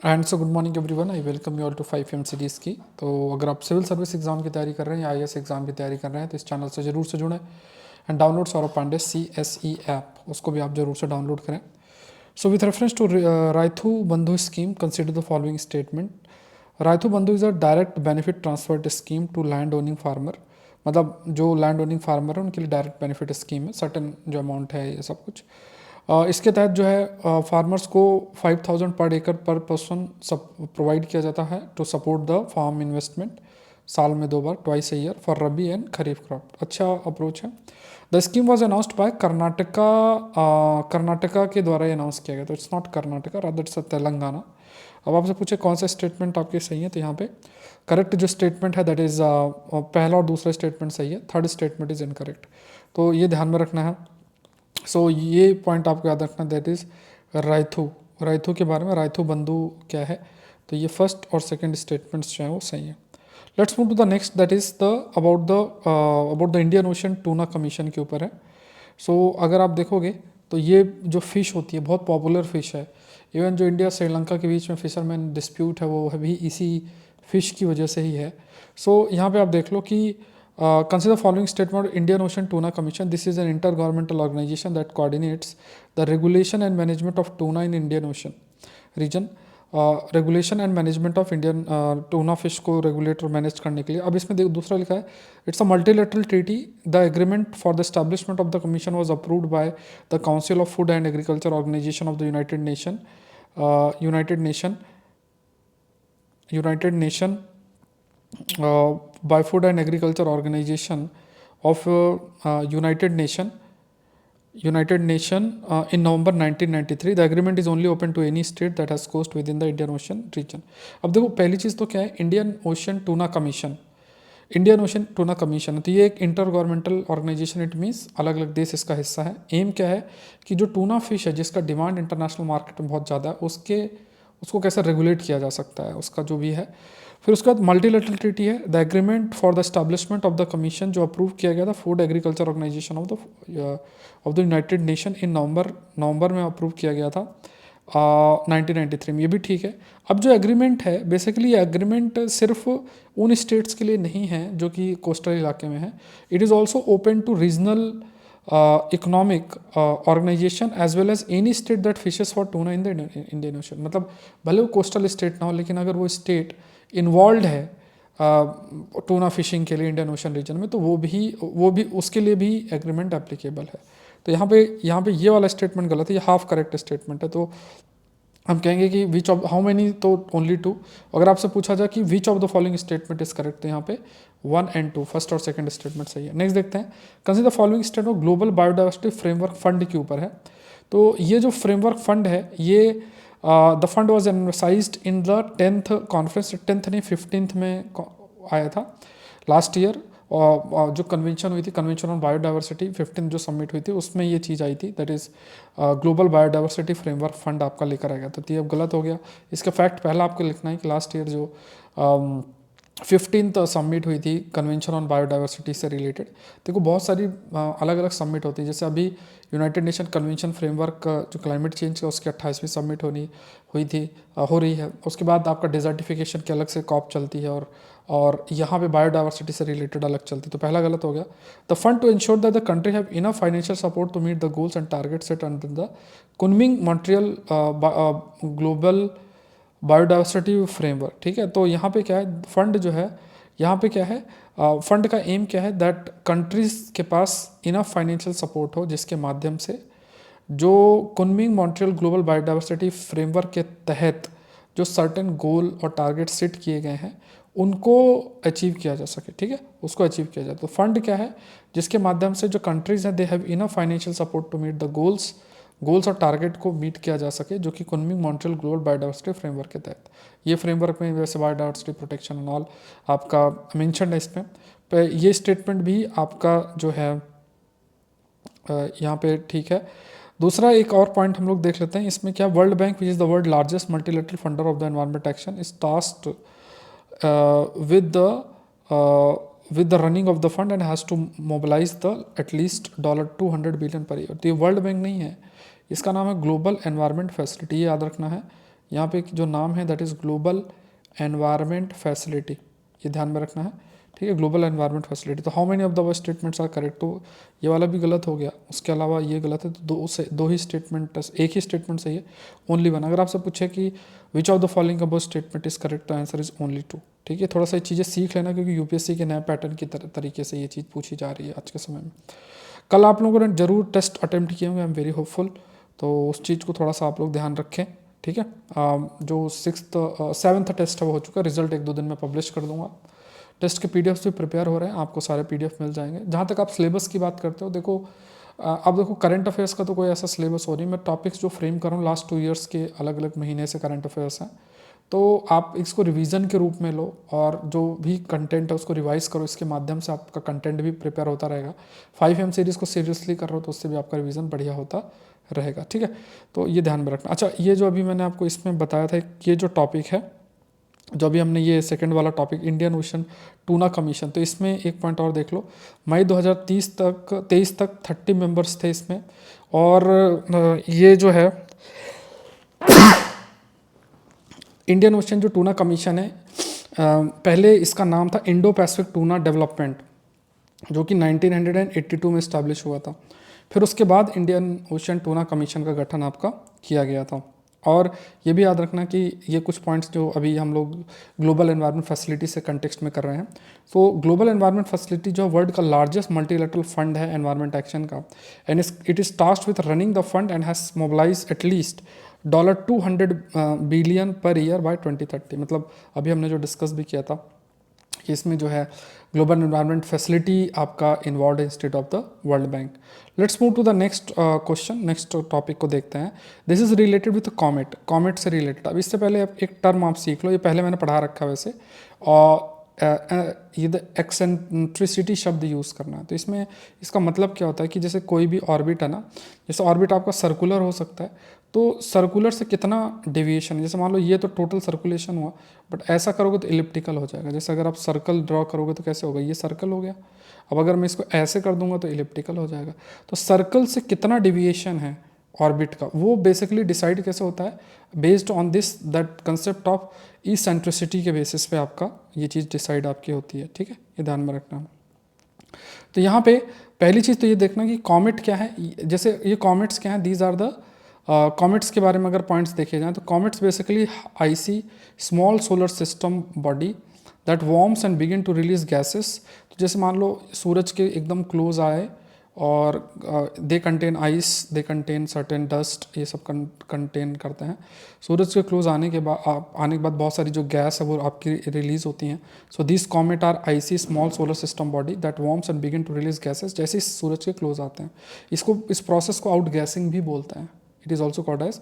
And so good morning everyone, I welcome you all to 5 series की। तो अगर आप सिविल सर्विस एग्जाम की तैयारी कर रहे हैं या आईएएस एग्जाम की तैयारी कर रहे हैं तो इस चैनल से जरूर से जुड़ें and download Saurabh Pandey CSE app, उसको भी आप जरूर से डाउनलोड करें। So with reference to Rythu Bandhu scheme, consider the following statement. Rythu Bandhu is a direct benefit transfer scheme to land owning farmer. मतलब जो लैंड ओनिंग फार्मर है उनके लिए डायरेक्ट बेनिफिट स्कीम है, सर्टन जो अमाउंट है ये सब कुछ। इसके तहत जो है फार्मर्स को 5,000 पर एकड़ पर पर्सन सब प्रोवाइड किया जाता है to support the farm investment, साल में 2 बार, twice a year, for rabi and kharif crop. अच्छा अप्रोच है। The scheme was announced by Karnataka. Karnataka के द्वारा ये अनाउंस किया गया, तो it's not Karnataka, rather it's Telangana. अब आपसे पूछे कौन सा स्टेटमेंट आपके सही है, तो यहाँ पे करेक्ट जो स्टेटमेंट है दैट इज़ पहला और दूसरा स्टेटमेंट सही है, थर्ड स्टेटमेंट इज़ इनकरेक्ट। तो ये ध्यान में रखना है। सो ये पॉइंट आपको याद रखना, दैट इज़ रायथू। रायथू के बारे में, रायथू बंधु क्या है, तो ये फर्स्ट और सेकंड स्टेटमेंट्स जो हैं वो सही है। Let's move to the next, that is the about the Indian Ocean Tuna Commission के ऊपर है। सो अगर आप देखोगे तो ये जो फ़िश होती है बहुत पॉपुलर फ़िश है। इवन जो इंडिया श्रीलंका के बीच में फिशरमैन डिस्प्यूट है वो भी इसी फ़िश की वजह से ही है। सो यहाँ पे आप देख लो कि consider the following statement: Indian Ocean Tuna Commission. This is an intergovernmental organization that coordinates the regulation and management of tuna in Indian Ocean region. Regulation and management of Indian tuna fish को regulate और manage करने के लिए। अब इसमें दूसरा लिखा है, it's a multilateral treaty. The agreement for the establishment of the commission was approved by the council of Food and Agriculture organisation of the United Nation by Food and Agriculture Organization of United Nation in November 1993. The agreement is only open to any state that has coast within the Indian Ocean region. अब देखो पहली चीज़ तो क्या है, Indian Ocean Tuna Commission. Indian Ocean Tuna Commission तो ये एक inter governmental organization, it means अलग अलग देश इसका हिस्सा है। एम क्या है कि जो टूना फिश है जिसका डिमांड इंटरनेशनल मार्केट में बहुत ज़्यादा है, उसको कैसे रेगुलेट किया जा सकता है, उसका जो भी है। फिर उसके बाद मल्टीलेटरल ट्रीटी है, the agreement for the establishment of the commission जो अप्रूव किया गया था, food agriculture organisation of the United Nation in November में अप्रूव किया गया था 1993 में। ये भी ठीक है। अब जो एग्रीमेंट है बेसिकली, ये एग्रीमेंट सिर्फ उन स्टेट्स के लिए नहीं है जो कि कोस्टल इलाके में है, it is also open to regional economic organization as well as any state that fishes for tuna in the Indian Ocean. मतलब भले वो कोस्टल स्टेट ना हो, लेकिन अगर वो स्टेट इन्वॉल्व है टूना फिशिंग के लिए इंडियन ओशन रीजन में, तो वो भी उसके लिए भी एग्रीमेंट एप्लीकेबल है। तो यहाँ पे ये वाला स्टेटमेंट गलत है, ये हाफ करेक्ट स्टेटमेंट है। तो हम कहेंगे कि विच ऑफ हाउ मेनी, तो ओनली 2। अगर आपसे पूछा जाए कि which of the following statement is correct, तो यहाँ पे 1 and 2, फर्स्ट और सेकंड स्टेटमेंट सही है। नेक्स्ट देखते हैं, consider the following statement global biodiversity framework fund के ऊपर है। तो ये जो फ्रेमवर्क फंड है, ये the fund was emphasized in the 10th conference, 10th नहीं 15th में आया था लास्ट ईयर। और जो कन्वेंशन हुई थी, कन्वेंशन ऑन बायोडाइवर्सिटी 15 जो सबमिट हुई थी, उसमें ये चीज़ आई थी, that is global biodiversity framework fund आपका लेकर आएगा। तो ये अब गलत हो गया। इसका फैक्ट पहला आपको लिखना है कि लास्ट ईयर जो 15th सबमिट हुई थी कन्वेंशन ऑन बायोडाइवर्सिटी से रिलेटेड। देखो बहुत सारी अलग अलग सबमिट होती है, जैसे अभी यूनाइटेड नेशन कन्वेंशन फ्रेमवर्क जो क्लाइमेट चेंज का, उसकी 28वीं सबमिट हो रही है। उसके बाद आपका डिजर्टिफिकेशन की अलग से कॉप चलती है, और यहाँ पे बायोडाइवर्सिटी से रिलेटेड अलग चलती है। तो पहला गलत हो गया। The fund to ensure that the country have enough financial support to meet the goals and target set under the Kunming Montreal global biodiversity framework. ठीक है, तो यहाँ पे क्या है, फंड जो है यहाँ पे क्या है, फंड का एम क्या है, दैट कंट्रीज के पास इनफ फाइनेंशियल सपोर्ट हो जिसके माध्यम से जो Kunming Montreal global biodiversity framework के तहत जो सर्टेन गोल और टारगेट सेट किए गए हैं उनको अचीव किया जा सके। ठीक है, उसको अचीव किया जाए। तो फंड क्या है, जिसके माध्यम से जो कंट्रीज हैं they have enough financial support to meet the goals और टारगेट को मीट किया जा सके, जो कि Kunming Montreal global biodiversity framework के तहत। ये फ्रेमवर्क में वैसे बायोडाइवर्सिटी प्रोटेक्शन एंड ऑल आपका मेंशन है इसमें। तो ये स्टेटमेंट भी आपका जो है यहाँ पे ठीक है। दूसरा एक और पॉइंट हम लोग देख लेते हैं, इसमें क्या, World Bank which is the world largest multilateral funder of the environment action is tasked with the running of the fund and has to mobilize the at least $200 billion per year। तो ये world bank नहीं है, इसका नाम है Global environment Facility, ये याद रखना है। यहाँ पे जो नाम है that is Global environment Facility, ये ध्यान में रखना है, ठीक है, ग्लोबल एनवायरनमेंट फैसिलिटी। तो how many of the statements are correct, तो ये वाला भी गलत हो गया, उसके अलावा ये गलत है, तो दो ही स्टेटमेंट, एक ही स्टेटमेंट सही है, ओनली वन। अगर आपसे पूछे कि which of the following above statement is correct, तो आंसर इज ओनली 2, ठीक है। थोड़ा सा ये चीज़ें सीख लेना, क्योंकि यूपीएससी के नए पैटर्न की तरीके से ये चीज़ पूछी जा रही है आज के समय में। कल आप लोगों ने जरूर टेस्ट अटेम्प्ट किए होंगे, आई एम वेरी होपफुल, तो उस चीज़ को थोड़ा सा आप लोग ध्यान रखें, ठीक है। जो 7th टेस्ट है वो हो चुका है, रिजल्ट 1-2 दिन में पब्लिश कर दूंगा। टेस्ट के पीडीएफ्स भी प्रिपेयर हो रहे हैं, आपको सारे पीडीएफ मिल जाएंगे। जहाँ तक आप सिलेबस की बात करते हो, देखो अब देखो करंट अफेयर्स का तो कोई ऐसा सिलेबस हो नहीं, मैं टॉपिक्स जो फ्रेम कर रहा हूँ लास्ट 2 ईयर्स के अलग अलग महीने से करंट अफेयर्स हैं, तो आप इसको रिवीजन के रूप में लो और जो भी कंटेंट है उसको रिवाइज करो, इसके माध्यम से आपका कंटेंट भी प्रिपेयर होता रहेगा। 5M सीरीज़ को सीरियसली कर रहे हो तो उससे भी आपका रिवीजन बढ़िया होता रहेगा, ठीक है। तो ये ध्यान में रखना। अच्छा, ये जो अभी मैंने आपको इसमें बताया था, ये जो टॉपिक है, जो अभी हमने ये सेकंड वाला topic Indian Ocean Tuna Commission, तो इसमें एक पॉइंट और देख लो, मई 2023 तक 30 मेंबर्स थे इसमें, और ये जो है इंडियन ओशन जो टूना कमीशन है, पहले इसका नाम था इंडो पैसिफिक टूना डेवलपमेंट, जो कि 1982 में इस्टेब्लिश हुआ था। फिर उसके बाद इंडियन ओशन टूना कमीशन का गठन आपका किया गया था। और ये भी याद रखना कि ये कुछ पॉइंट्स जो अभी हम लोग ग्लोबल एनवायरनमेंट फैसिलिटी से कंटेक्स्ट में कर रहे हैं, तो ग्लोबल एनवायरनमेंट फैसिलिटी जो वर्ल्ड का लार्जेस्ट मल्टीलैटरल फंड है एनवायरनमेंट एक्शन का, and it is tasked with running the fund and has mobilize at least $200 billion per year by 2030। मतलब अभी हमने जो डिस्कस भी किया था कि इसमें जो है ग्लोबल एनवायरनमेंट फैसिलिटी आपका इन्वॉल्व है instead of the World Bank. Let's move to the next question, next topic को देखते हैं। This is related with comet, comet से रिलेटेड। अब इससे पहले एक टर्म आप सीख लो, ये पहले मैंने पढ़ा रखा है वैसे, और ये द एक्सेंट्रिसिटी शब्द यूज़ करना है। तो इसमें इसका मतलब क्या होता है कि जैसे कोई भी ऑर्बिट है ना, जैसे ऑर्बिट आपका सर्कुलर हो सकता है, तो सर्कुलर से कितना डेविएशन है, जैसे मान लो ये तो टोटल सर्कुलेशन हुआ, बट ऐसा करोगे तो इलिप्टिकल हो जाएगा। जैसे अगर आप सर्कल ड्रॉ करोगे तो कैसे होगा, ये सर्कल हो गया, अब अगर मैं इसको ऐसे कर दूंगा तो इलिप्टिकल हो जाएगा। तो सर्कल से कितना डेविएशन है ऑर्बिट का, वो बेसिकली डिसाइड कैसे होता है, based on this that concept of eccentricity के बेसिस पे आपका ये चीज़ डिसाइड आपकी होती है, ठीक है, ये ध्यान में रखना। तो यहाँ पे पहली चीज़ तो ये देखना कि कॉमेट क्या है। जैसे ये कॉमेट्स क्या हैं, दीज आर द कॉमेट्स के बारे में अगर पॉइंट्स देखे जाएँ तो comets basically icy small solar system body that warms and begin to release gases. तो जैसे मान लो सूरज के एकदम क्लोज आए और they contain ice, they contain certain dust, ये सब कंटेन करते हैं। सूरज के क्लोज आने के बाद बहुत सारी जो गैस है वो आपकी रिलीज होती हैं। So this comet are icy small solar system body that warms and begin to release gases, जैसे ही सूरज के क्लोज आते हैं। इस प्रोसेस को आउट गैसिंग भी बोलते हैं। It is also called as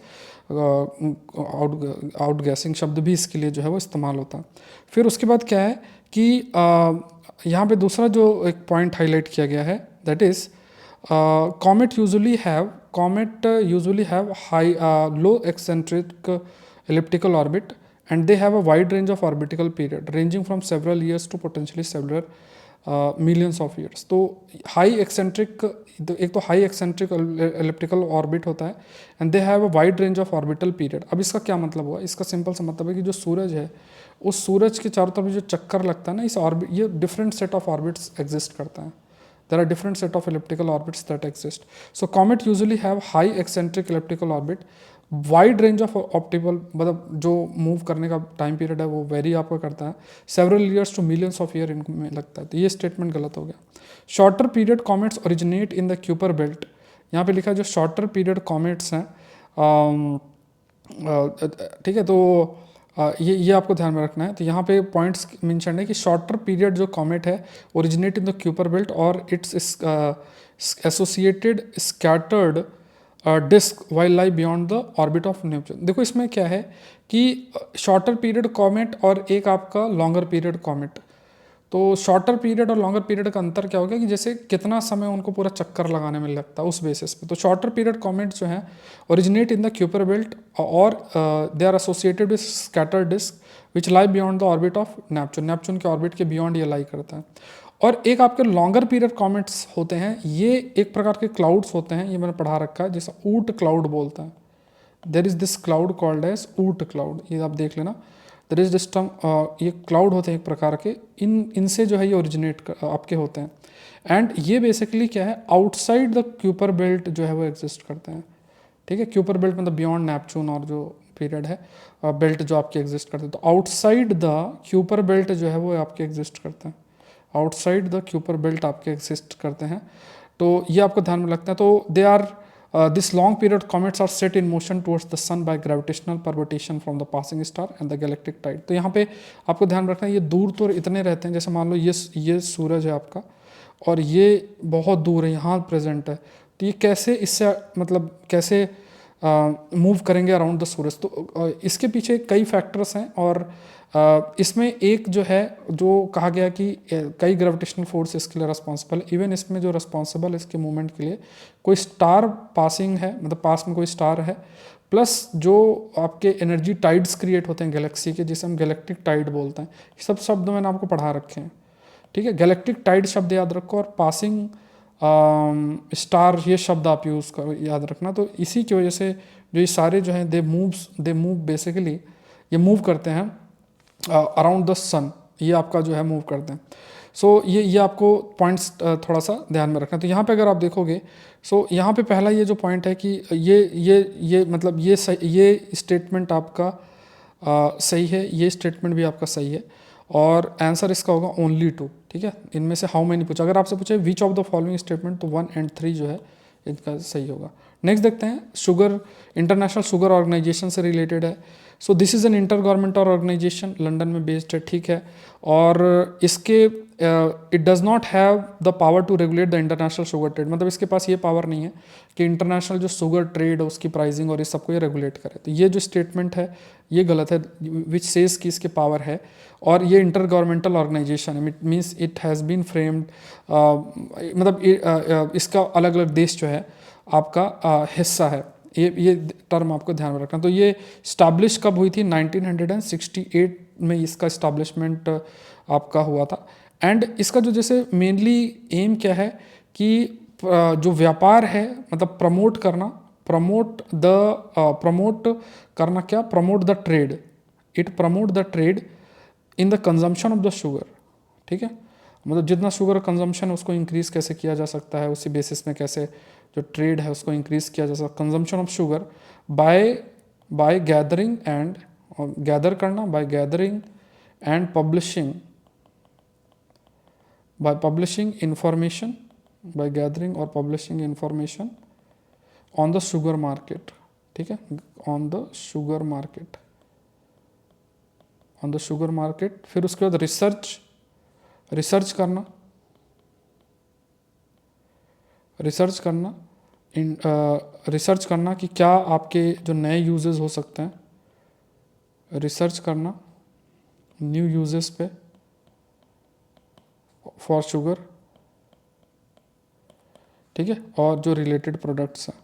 out gassing शब्द भी इसके लिए जो है वो इस्तेमाल होता है। फिर उसके बाद क्या है कि यहाँ पे दूसरा जो एक पॉइंट हाईलाइट किया गया है, that is comet usually have high low eccentric elliptical orbit, and they have a wide range of orbital period ranging from several years to potentially several millions of years. तो high eccentric, एक तो high eccentric elliptical orbit होता है, and they have a wide range of orbital period. अब इसका क्या मतलब हुआ, इसका सिंपल सा मतलब है कि जो सूरज है उस सूरज के चारों तरफ जो चक्कर लगता है ना, इस ऑर्बिट, ये different set of orbits exist करता है। There are different set of elliptical orbits that exist. So comet usually have high eccentric elliptical orbit, wide range of optical, मतलब जो मूव करने का टाइम पीरियड है वो वेरी आपको करता है, several years to millions of year इनमें लगता है। तो ये स्टेटमेंट गलत हो गया। Shorter period comets originate in the Kuiper belt, यहाँ पे लिखा है जो शॉर्टर पीरियड कॉमेट्स हैं, ठीक है, तो ये आपको ध्यान में रखना है। तो यहाँ पे पॉइंट्स मेंशन है कि शॉर्टर पीरियड जो कॉमेट है originate in the Kuiper belt और it's associated scattered disc while lie beyond the orbit of Neptune. देखो इसमें क्या है कि शॉर्टर पीरियड कॉमेट और एक आपका लॉन्गर पीरियड कॉमेट, तो शॉर्टर पीरियड और लॉन्गर पीरियड का अंतर क्या हो गया कि जैसे कितना समय उनको पूरा चक्कर लगाने में लगता है उस बेसिस पे। तो शॉर्टर पीरियड कॉमेट जो है originate in the Kuiper belt और they are associated with scatter disc which lie beyond the orbit of Neptune, Neptune के ऑर्बिट के बियॉन्ड ये लाई करता है। और एक आपके लॉन्गर पीरियड कॉमेट्स होते हैं, ये एक प्रकार के क्लाउड्स होते हैं, ये मैंने पढ़ा रखा है, जैसे ऊट क्लाउड बोलता है, there is this cloud called as Oort cloud, ये आप देख लेना। देर इज दिस टर्म, ये क्लाउड होते हैं एक प्रकार के, इनसे जो है ये ओरिजिनेट आपके होते हैं। एंड ये बेसिकली क्या है, आउटसाइड द क्यूपर बेल्ट जो है वो एग्जिस्ट करते हैं, ठीक है। क्यूपर बेल्ट मतलब बियॉन्ड नेपच्यून और जो पीरियड है बेल्ट जो आपके एग्जिस्ट करते हैं, तो आउटसाइड द क्यूपर बेल्ट जो है वो आपके एग्जिस्ट करते हैं, आउटसाइड द क्यूपर बेल्ट आपके एग्जिस्ट करते हैं। तो ये आपको ध्यान में लगता है। तो they are this long period comets are set in motion towards the sun by gravitational perturbation from the passing star and the galactic tide. तो यहाँ पे आपको ध्यान रखना है, ये दूर तो इतने रहते हैं, जैसे मान लो ये सूरज है आपका और ये बहुत दूर है, यहाँ प्रेजेंट है, तो ये कैसे इससे मतलब कैसे मूव करेंगे अराउंड द सूरज। तो इसके पीछे कई फैक्टर्स हैं और इसमें एक जो है जो कहा गया कि कई ग्रेविटेशनल फोर्स इसके लिए रिस्पॉन्सिबल है। इवन इसमें जो रिस्पॉन्सिबल है इसके मूवमेंट के लिए कोई स्टार पासिंग है, मतलब पास में कोई स्टार है, प्लस जो आपके एनर्जी टाइड्स क्रिएट होते हैं गैलेक्सी के, जिसे हम गैलेक्टिक टाइड बोलते हैं। ये सब शब्द मैंने आपको पढ़ा रखे हैं, ठीक है। गैलेक्टिक टाइड शब्द याद रखो और पासिंग स्टार ये शब्द आप यूज़ करो, याद रखना। तो इसी की वजह से जो ये सारे जो हैं दे मूव बेसिकली, ये मूव करते हैं अराउंड द सन, ये आपका जो है मूव करते हैं। सो ये आपको पॉइंट्स थोड़ा सा ध्यान में रखना। तो यहाँ पे अगर आप देखोगे, सो यहाँ पे पहला ये जो पॉइंट है कि ये मतलब ये स्टेटमेंट आपका सही है, ये स्टेटमेंट भी आपका सही है, और आंसर इसका होगा ओनली 2, ठीक है। इनमें से हाउ मैनी पूछा, अगर आपसे पूछे which of the following statement, तो 1 और 3 जो है इनका सही होगा। नेक्स्ट देखते हैं, शुगर, इंटरनेशनल शुगर ऑर्गेनाइजेशन से रिलेटेड है। So this is an inter governmental organization, London में बेस्ड है, ठीक है। और इसके it does not have the power to regulate the international sugar trade, मतलब इसके पास ये पावर नहीं है कि इंटरनेशनल जो शुगर ट्रेड है उसकी प्राइसिंग और इस सबको ये रेगुलेट करे। तो ये जो स्टेटमेंट है ये गलत है, विच सेज कि इसके पावर है, और ये इंटर गवर्नमेंटल ऑर्गेनाइजेशन है, means it has been framed, मतलब इसका अलग अलग देश जो है आपका हिस्सा है। ये टर्म आपको ध्यान में रखना। तो ये स्टैब्लिश कब हुई थी, 1968 में इसका इस्टाब्लिशमेंट आपका हुआ था। एंड इसका जो जैसे मेनली एम क्या है कि जो व्यापार है, मतलब प्रमोट करना क्या, promote the trade, it promote the trade in the consumption of the sugar, ठीक है। मतलब जितना शुगर कंजम्पशन है उसको इंक्रीज कैसे किया जा सकता है, उसी बेसिस में कैसे जो ट्रेड है उसको इंक्रीज किया जा सकता है, consumption of sugar by gathering and, gather करना, by gathering and publishing, by publishing information, by gathering और publishing information on the sugar market, ठीक है, on the sugar market, on the sugar market. फिर उसके बाद रिसर्च करना, research करना कि क्या आपके जो नए यूजेस हो सकते हैं, रिसर्च करना न्यू यूजेस पे फॉर शुगर, ठीक है, और जो रिलेटेड प्रोडक्ट्स हैं,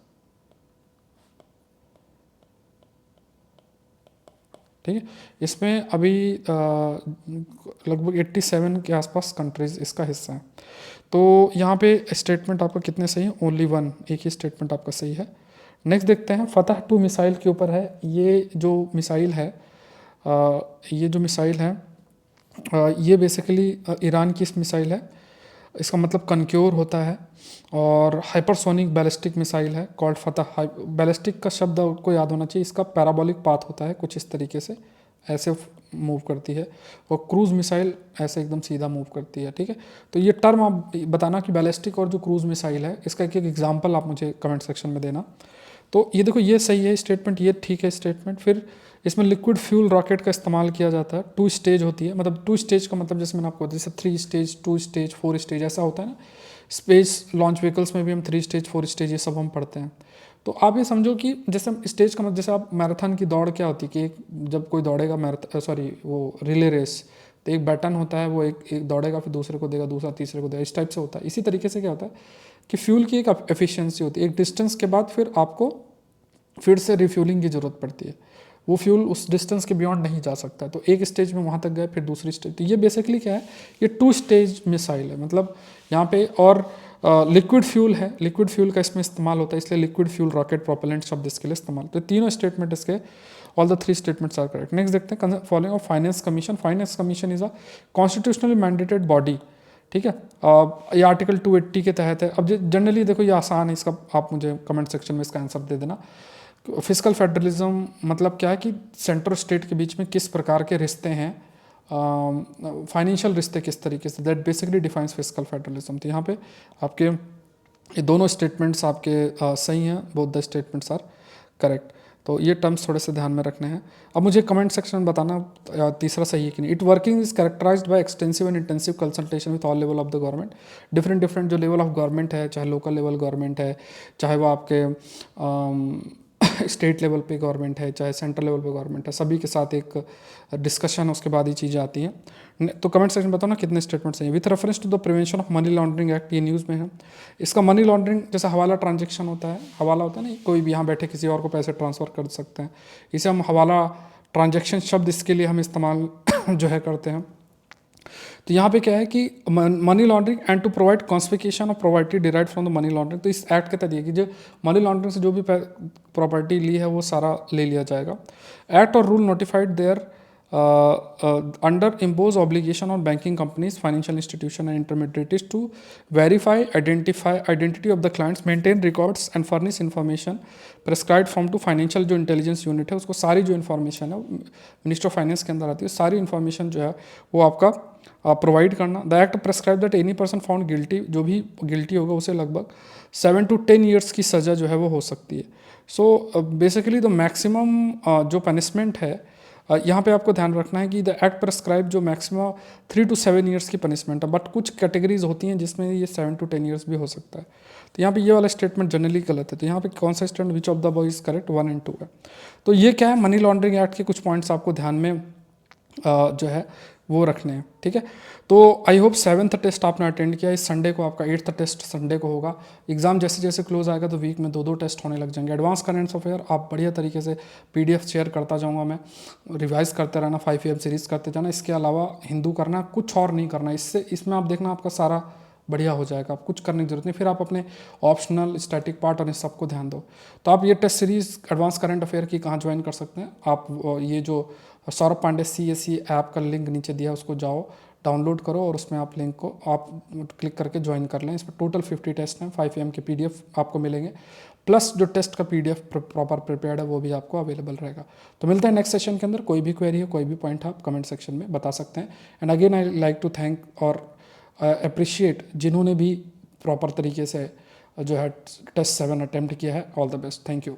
ठीक है। इसमें अभी लगभग 87 के आसपास कंट्रीज इसका हिस्सा है। तो यहाँ पे स्टेटमेंट आपका कितने सही है, ओनली 1, एक ही स्टेटमेंट आपका सही है। नेक्स्ट देखते हैं, फतह 2 मिसाइल के ऊपर है। ये जो मिसाइल है ये बेसिकली ईरान की इस मिसाइल है, इसका मतलब कनक्योर होता है, और हाइपरसोनिक बैलिस्टिक मिसाइल है कॉल्ड फतह। बैलिस्टिक का शब्द आपको याद होना चाहिए, इसका पैराबोलिक पाथ होता है, कुछ इस तरीके से ऐसे मूव करती है, और क्रूज़ मिसाइल ऐसे एकदम सीधा मूव करती है, ठीक है। तो ये टर्म आप बताना कि बैलिस्टिक और जो क्रूज़ मिसाइल है इसका एक एग्जाम्पल आप मुझे कमेंट सेक्शन में देना। तो ये देखो, ये सही है स्टेटमेंट, ये ठीक है स्टेटमेंट। फिर इसमें लिक्विड फ्यूल रॉकेट का इस्तेमाल किया जाता है, 2 स्टेज होती है, मतलब 2 स्टेज का मतलब जैसे मैंने आपको जैसे 3 स्टेज, 2 स्टेज, 4 स्टेज ऐसा होता है ना। स्पेस लॉन्च व्हीकल्स में भी हम 3 स्टेज, 4 स्टेज ये सब हम पढ़ते हैं। तो आप ये समझो कि जैसे स्टेज का मतलब, जैसे आप मैराथन की दौड़ क्या होती है कि जब कोई दौड़ेगा वो रिले रेस, तो एक बैटन होता है, वो एक दौड़ेगा, फिर दूसरे को देगा, दूसरा तीसरे को देगा, इस टाइप से होता है। इसी तरीके से क्या होता है कि फ्यूल की एक एफिशिएंसी होती है, एक डिस्टेंस के बाद फिर आपको फिर से रिफ्यूलिंग की ज़रूरत पड़ती है, वो फ्यूल उस डिस्टेंस के बियॉन्ड नहीं जा सकता। तो एक स्टेज में वहाँ तक गए, फिर दूसरी स्टेज। तो ये बेसिकली क्या है, ये 2 स्टेज मिसाइल है, मतलब यहाँ पे। और लिक्विड फ्यूल है, लिक्विड फ्यूल का इसमें इस्तेमाल होता है, इसलिए लिक्विड फ्यूल रॉकेट प्रोपेलेंट शब्द इसके लिए इस्तेमाल। तो तीनों स्टेटमेंट इसके, all the 3 statements are correct. Next देखते हैं following of finance commission. Finance commission is a constitutionally mandated body, ठीक है। ये आर्टिकल 280 के तहत है। अब जनरली देखो ये आसान है, इसका आप मुझे कमेंट सेक्शन में इसका आंसर दे देना। फिजिकल फेडरलिज्म मतलब क्या है कि सेंटर स्टेट के बीच में किस प्रकार के रिश्ते हैं, फाइनेंशियल रिश्ते किस तरीके से, that basically defines physical federalism. तो यहाँ पे आपके ये दोनों स्टेटमेंट्स आपके सही हैं, both the statements are correct. तो ये टर्म्स थोड़े से ध्यान में रखने हैं। अब मुझे कमेंट सेक्शन में बताना तीसरा सही है कि नहीं। It working is characterized by extensive and intensive consultation with all level of the government. Different different जो लेवल ऑफ गवर्नमेंट है, चाहे लोकल लेवल गवर्नमेंट है, चाहे वो आपके स्टेट लेवल पे गवर्नमेंट है, चाहे सेंट्रल लेवल पे गवर्नमेंट है, सभी के साथ एक डिस्कशन, उसके बाद ही चीज़ें आती हैं। तो कमेंट सेक्शन में बताओ ना कितने स्टेटमेंट्स हैं। With reference to the prevention of money laundering act, ये न्यूज़ में है। इसका मनी लॉन्ड्रिंग जैसे हवाला ट्रांजेक्शन होता है, हवाला होता है ना, कोई भी यहाँ बैठे किसी और को पैसे ट्रांसफ़र कर सकते हैं, इसे हम हवाला ट्रांजेक्शन शब्द इसके लिए हम इस्तेमाल जो है करते हैं। तो यहाँ पे क्या है कि money laundering and to provide confiscation of property derive from the money laundering. तो इस एक्ट के तहत ये कि जो मनी लॉन्ड्रिंग से जो भी प्रॉपर्टी ली है वो सारा ले लिया जाएगा। एक्ट और rule notified there under impose obligation on banking companies, financial institution and intermediates to verify identity of the clients, maintain records and furnish information prescribed form to financial जो इंटेलिजेंस यूनिट है उसको सारी जो information है minister of finance के अंदर आती है, सारी इन्फॉर्मेशन जो है वो आपका प्रोवाइड करना। The act prescribe that any person found guilty, जो भी गिल्टी होगा उसे लगभग 7 to 10 ईयर्स की सज़ा जो है वो हो सकती है। सो बेसिकली द मैक्सिमम जो पनिशमेंट है यहाँ पे आपको ध्यान रखना है कि द एक्ट प्रेस्क्राइब जो मैक्सिमम 3 to 7 ईयर्स की पनिशमेंट है, बट कुछ कैटेगरीज होती हैं जिसमें ये 7 to 10 ईयर्स भी हो सकता है। तो यहाँ पे ये वाला स्टेटमेंट जनरली गलत है। तो यहाँ पे कौन सा statement which of the boy is correct, 1 and 2 है। तो ये क्या है, मनी लॉन्ड्रिंग एक्ट के कुछ पॉइंट्स आपको ध्यान में जो है वो रखने हैं, ठीक है। तो आई होप 7th टेस्ट आपने अटेंड किया। इस संडे को आपका 8th टेस्ट संडे को होगा। एग्जाम जैसे जैसे क्लोज आएगा तो वीक में 2-2 टेस्ट होने लग जाएंगे। एडवांस करेंट्स अफेयर आप बढ़िया तरीके से PDF शेयर करता जाऊंगा मैं, रिवाइज करते रहना, 5am सीरीज़ करते जाना। इसके अलावा हिंदू करना, कुछ और नहीं करना। इसमें आप देखना आपका सारा बढ़िया हो जाएगा, आप कुछ करने की जरूरत नहीं। फिर आप अपने ऑप्शनल स्टैटिक पार्ट और इस सबको ध्यान दो। तो आप ये test series advance current affair की कहाँ ज्वाइन कर सकते हैं आप, ये जो सौरभ पांडे CSE ऐप का लिंक नीचे दिया है उसको जाओ, डाउनलोड करो और उसमें आप लिंक को आप क्लिक करके ज्वाइन कर लें। इस पर टोटल 50 टेस्ट हैं, 5am के PDF आपको मिलेंगे, प्लस जो टेस्ट का PDF प्रॉपर प्रिपेयर्ड है वो भी आपको अवेलेबल रहेगा। तो मिलते हैं नेक्स्ट सेशन के अंदर। कोई भी क्वेरी है, कोई भी पॉइंट है, आप कमेंट सेक्शन में बता सकते हैं। And again I like to thank और अप्रिशिएट जिन्होंने भी प्रॉपर तरीके से जो है टेस्ट 7 अटैम्प्ट किया है। All the best, thank you.